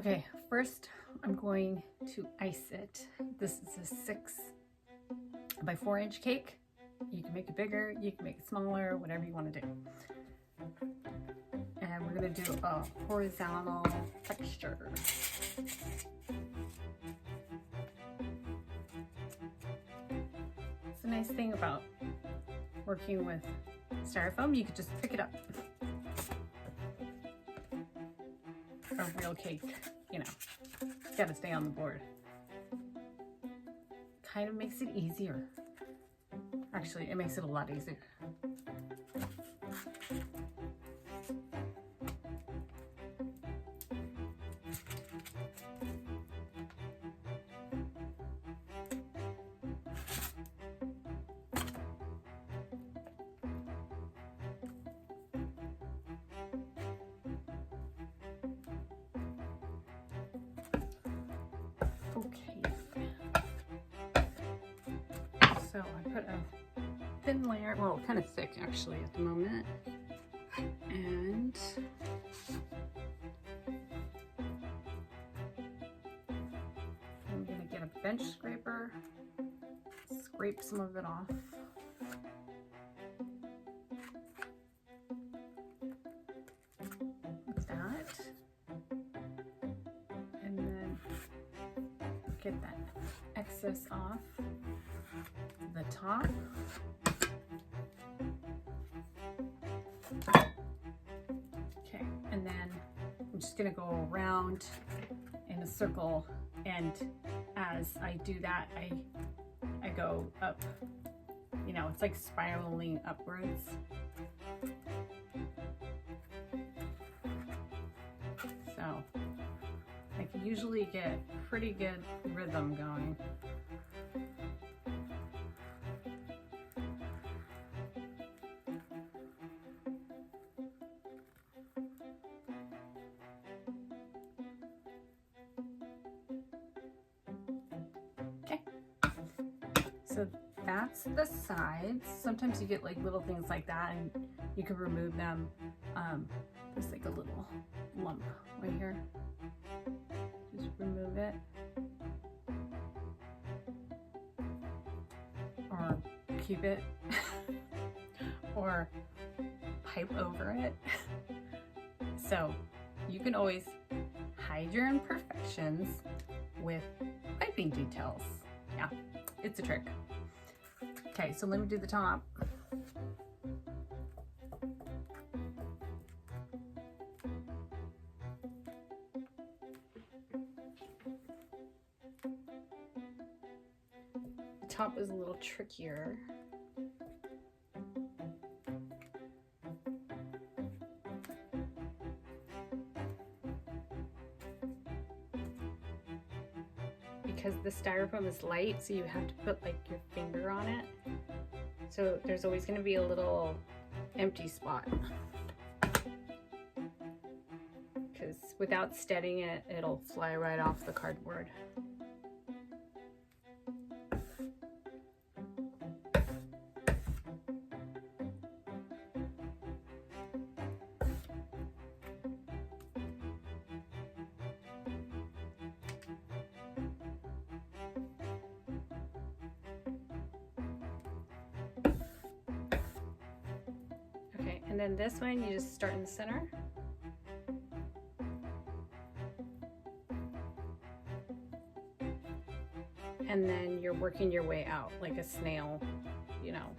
Okay, first I'm going to ice it. This is a 6 by 4 inch cake. You can make it bigger, you can make it smaller, whatever you want to do. And we're going to do a horizontal texture. It's a nice thing about working with styrofoam, you could just pick it up. A real cake, you know, it's got to stay on the board. Kind of makes it easier. Actually, it makes it a lot easier. So I put a thin layer, well, kind of thick actually at the moment, and I'm gonna get a bench scraper, scrape some of it off. Like that. And then get that excess off the top. Okay, and then I'm just gonna go around in a circle, and as I do that, I go up, you know, it's like spiraling upwards. So I can usually get pretty good rhythm going. So that's the sides. Sometimes you get like little things like that and you can remove them. There's like a little lump right here. Just remove it. Or keep it. Or pipe over it. So you can always hide your imperfections with piping details. Yeah, it's a trick. Okay, so let me do the top. The top is a little trickier. Because the styrofoam is light, so you have to put like your finger on it. So there's always going to be a little empty spot. Because without steadying it, it'll fly right off the cardboard. And then this one, you just start in the center. And then you're working your way out like a snail, you know,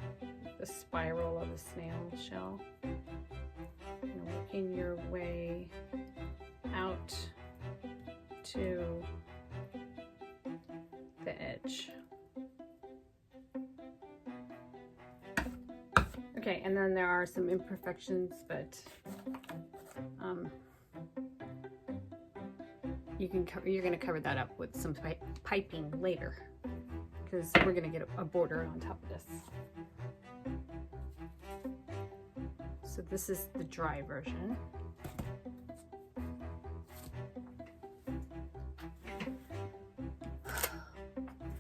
the spiral of a snail shell. And working your way out to the edge. Okay, and then there are some imperfections, but you're going to cover that up with some piping later, because we're going to get a border on top of this. So this is the dry version.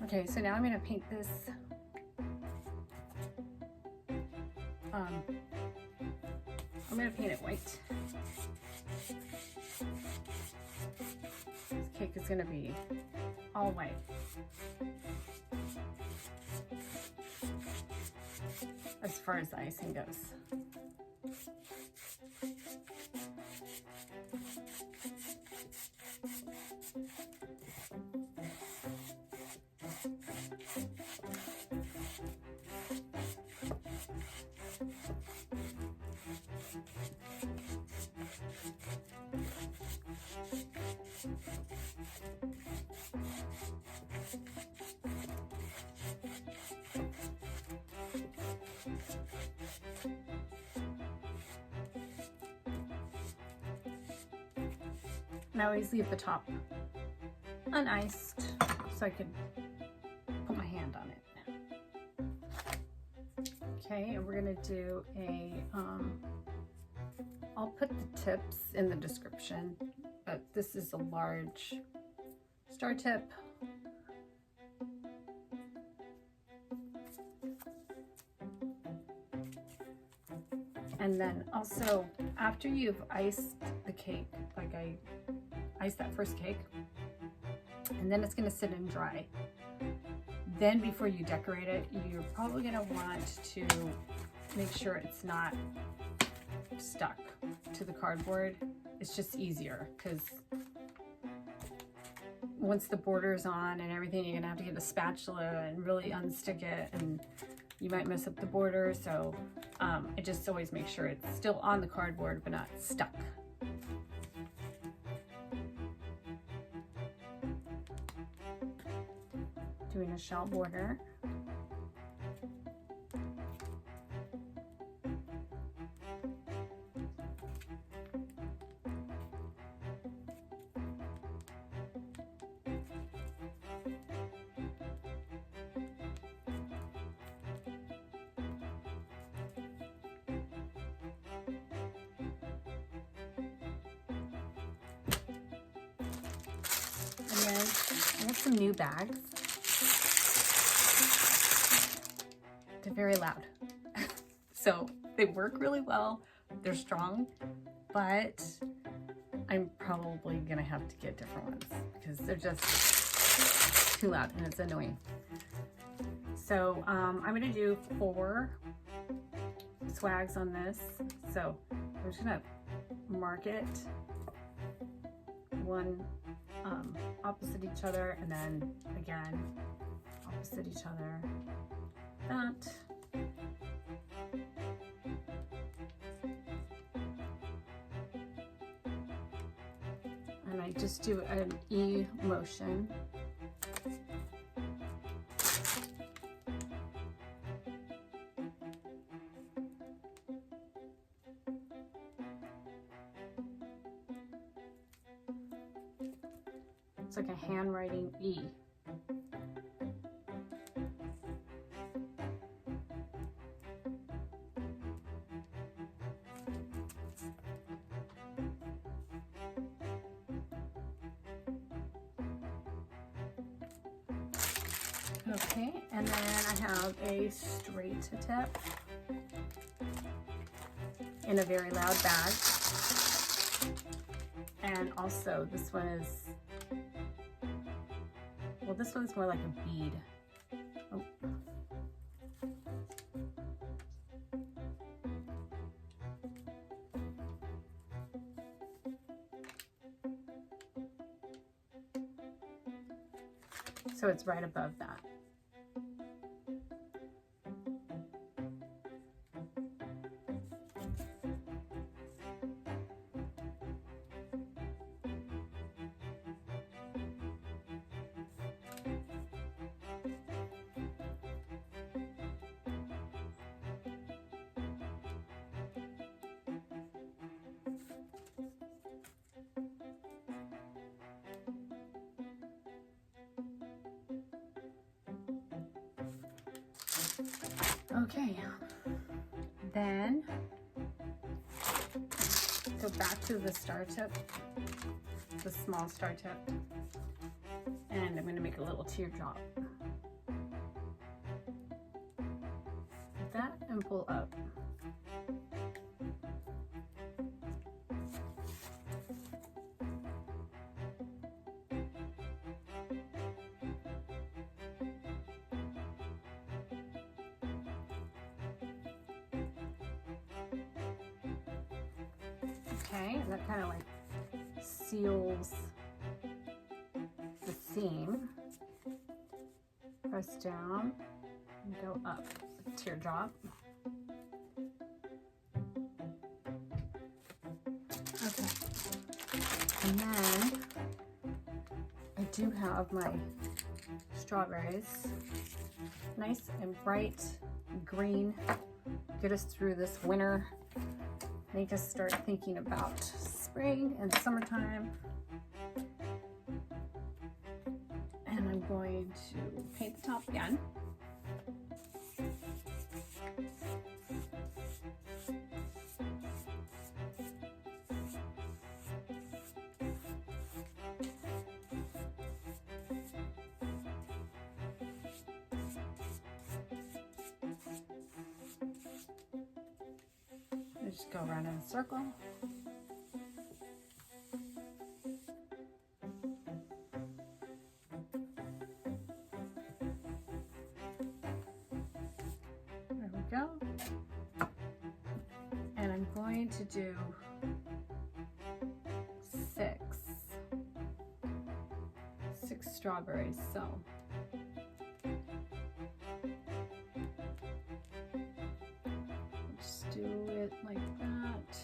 Okay, so now I'm going to paint this. I'm going to paint it white. cake is going to be all white. As far as the icing goes. And I always leave the top uniced so I can put my hand on it. Okay, and we're gonna do a, I'll put the tips in the description, but this is a large star tip. And then also, after you've iced the cake, like I iced that first cake, and then it's gonna sit and dry. Then before you decorate it, you're probably gonna want to make sure it's not stuck to the cardboard. It's just easier because once the border's on and everything, you're gonna have to get a spatula and really unstick it, and you might mess up the border. So I just always make sure it's still on the cardboard but not stuck. Doing a shell border. And then I have some new bags. They're very loud. So they work really well. They're strong, but I'm probably gonna have to get different ones because they're just too loud and it's annoying. So I'm gonna do 4 swags on this. So I'm just gonna mark it one opposite each other, and then again opposite each other. That. And I just do an E motion. It's like a handwriting E. Okay, and then I have a straight tip in a very loud bag. And also this one is, well, this one's more like a bead. Oh. So it's right above that. Okay, then go back to the star tip, the small star tip, and I'm going to make a little teardrop. Like that, and pull up. Okay, and that kind of like seals the seam. Press down and go up, teardrop. Okay, and then I do have my strawberries, nice and bright green, get us through this winter. Make us start thinking about spring and summertime. And I'm going to paint the top again. Just go around in a circle. There we go. And I'm going to do 6 strawberries. So just do it like that.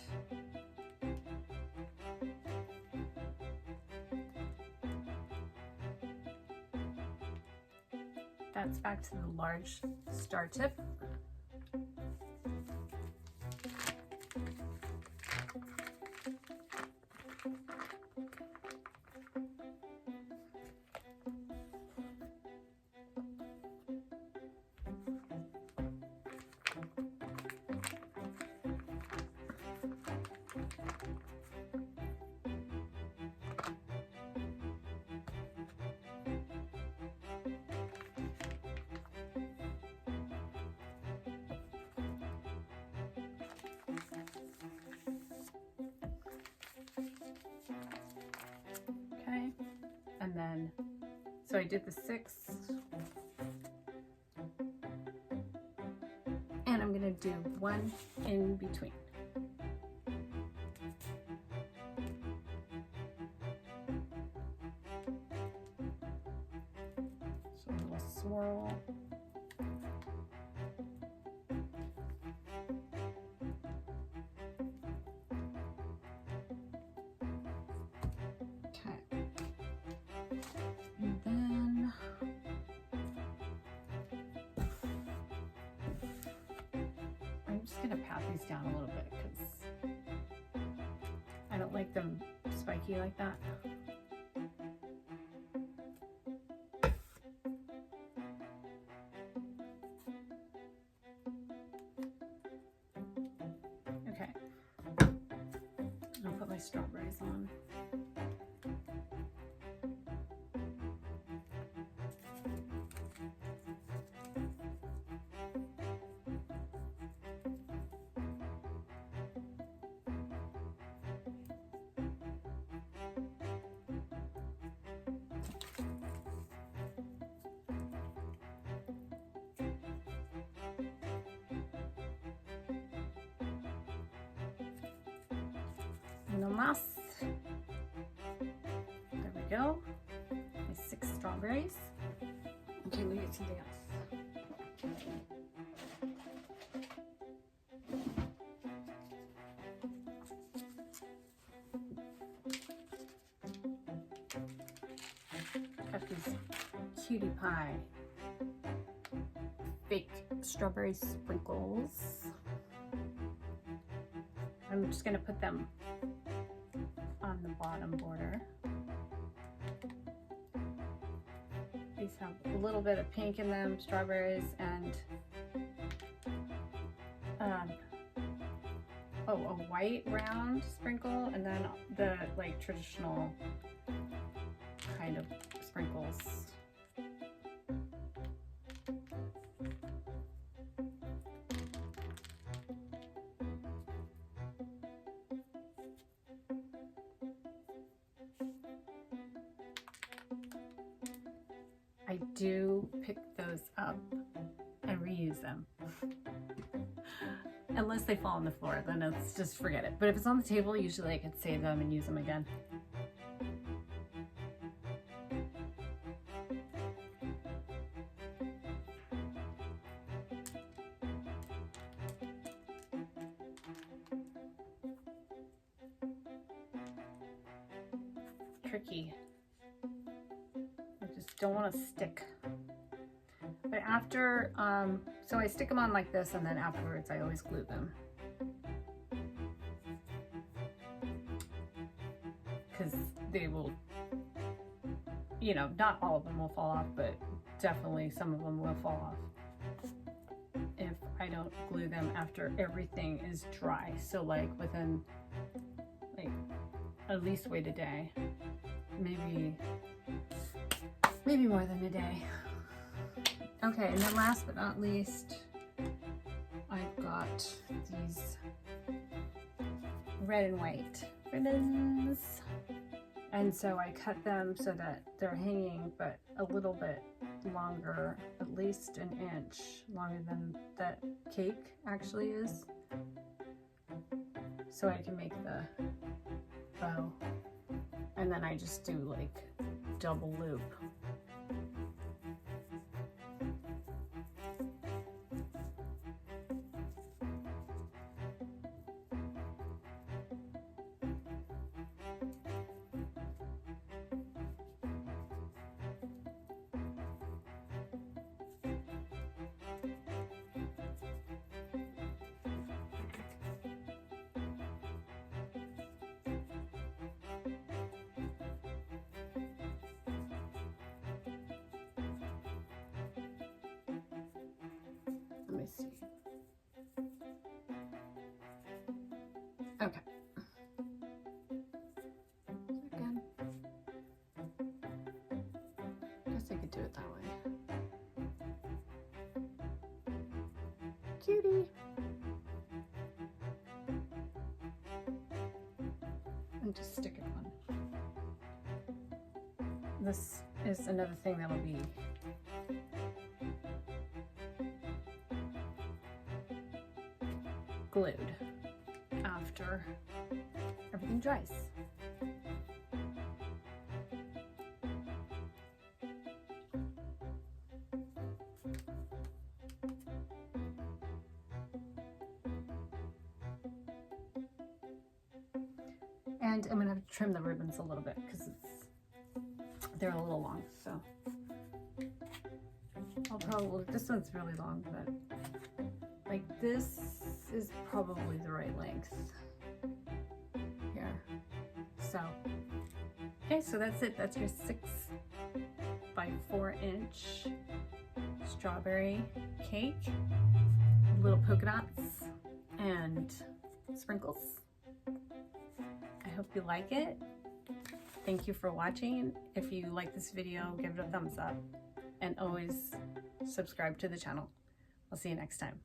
That's back to the large star tip. Okay, and then, so I did the 6, and I'm gonna do 1 in between. So a little swirl. Gonna pat these down a little bit because I don't like them spiky like that. Okay, I'll put my strawberries on. No más. There we go. My 6 strawberries. Okay, we get something else. Got these cutie pie fake strawberry sprinkles. I'm just gonna put them on the bottom border. These have a little bit of pink in them, strawberries, and a white round sprinkle, and then the like traditional kind of sprinkles. I do pick those up and reuse them. unless they fall on the floor, then it's just forget it. But if it's on the table, usually I could save them and use them again. Tricky. I just don't want to stick. But after, so I stick them on like this, and then afterwards I always glue them. Because they will, you know, not all of them will fall off, but definitely some of them will fall off if I don't glue them after everything is dry. So like within, like, at least wait a day, maybe more than a day. Okay, and then last but not least, I've got these red and white ribbons. And so I cut them so that they're hanging, but a little bit longer, at least an inch longer than that cake actually is. So I can make the bow. And then I just do like double loop. Let me see. Okay. Again. Guess I could do it that way. Cutie. And just stick it on. This is another thing that'll be glued after everything dries. And I'm gonna have to trim the ribbons a little bit because they're a little long, so I'll probably, this one's really long, but like this is probably the right length here. So, okay, so that's it. That's your 6 by 4 inch strawberry cake, little polka dots and sprinkles. I hope you like it. Thank you for watching. If you like this video, give it a thumbs up and always subscribe to the channel. I'll see you next time.